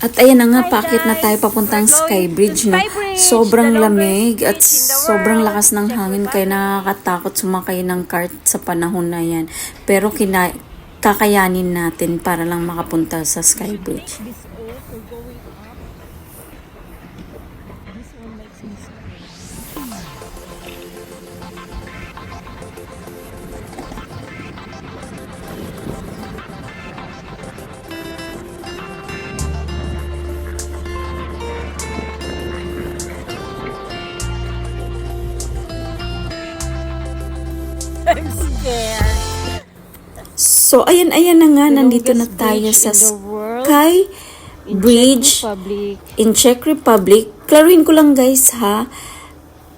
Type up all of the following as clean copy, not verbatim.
At ayan na nga, paakit na tayo papuntang Skybridge, no? Sobrang lamig at sobrang lakas ng hangin kaya nakakatakot sumakay ng cart sa panahon na yan. Pero kakayanin natin para lang makapunta sa Skybridge. I'm scared. So, ayan na nga, nandito na tayo sa Sky Bridge in Czech Republic. Klaruhin ko lang guys ha,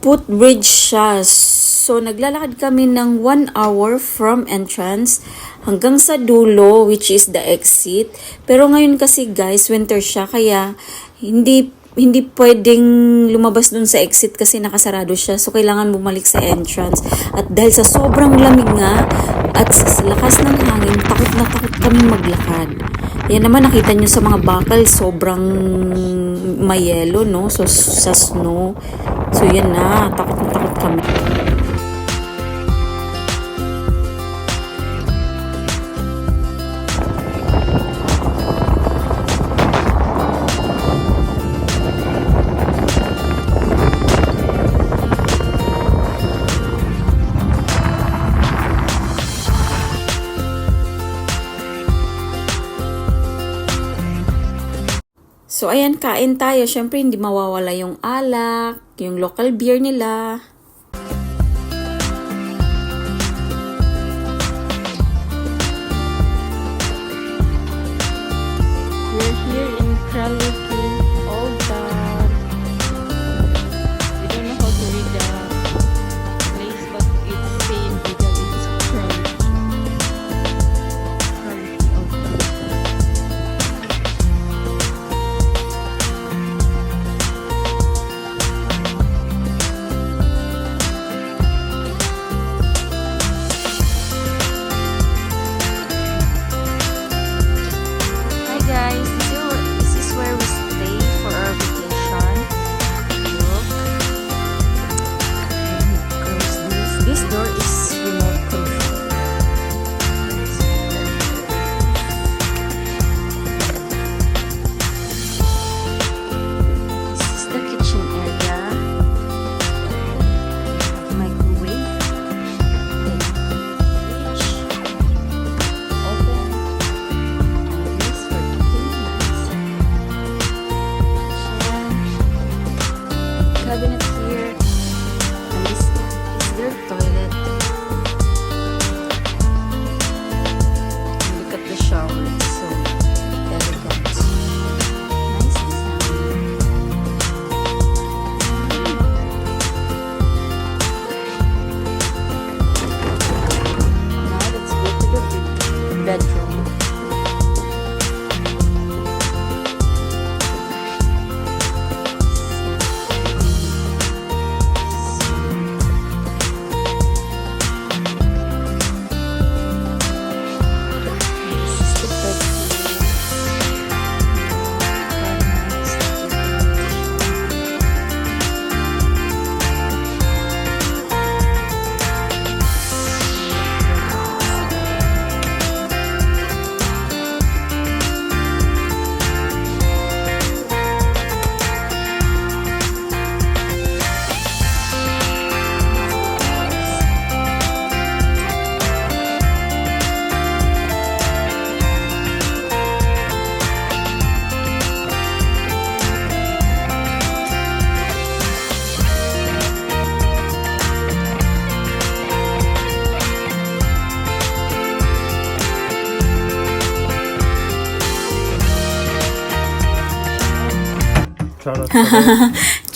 footbridge siya. So, naglalakad kami ng 1 hour from entrance hanggang sa dulo, which is the exit. Pero ngayon kasi guys, winter siya, kaya hindi pwedeng lumabas dun sa exit kasi nakasarado siya. So, kailangan bumalik sa entrance. At dahil sa sobrang lamig nga at sa lakas ng hangin, takot na takot kami maglakad. Yan naman, nakita nyo sa mga bakal, sobrang mayelo, no? So, sa snow. So, yan na, takot na takot kami. So, ayan, kain tayo. Siyempre, hindi mawawala yung alak, yung local beer nila. We're here in Kraliki, Old Town. We don't know how to read the place, but it's saying because it's Kraliki. Kraliki, Old Town. Hi guys, this is where we stay for our vacation. Look. Close this. This door is remote control. This is the kitchen area. Microwave. Fridge. Open. This for cooking nuts. Cabinet here. And this is their toilet. And look at the shower. It's so elegant. Nice design. Now let's go to the bedroom. This is the bedroom.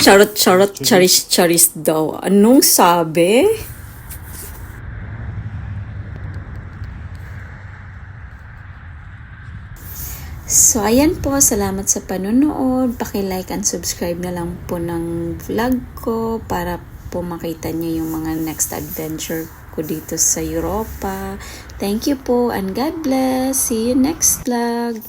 Charot, charot, charis, charis daw. Anong sabi? So, ayan po. Salamat sa panonood. Paki-like and subscribe na lang po ng vlog ko para po makita niyo yung mga next adventure ko dito sa Europa. Thank you po and God bless. See you next vlog.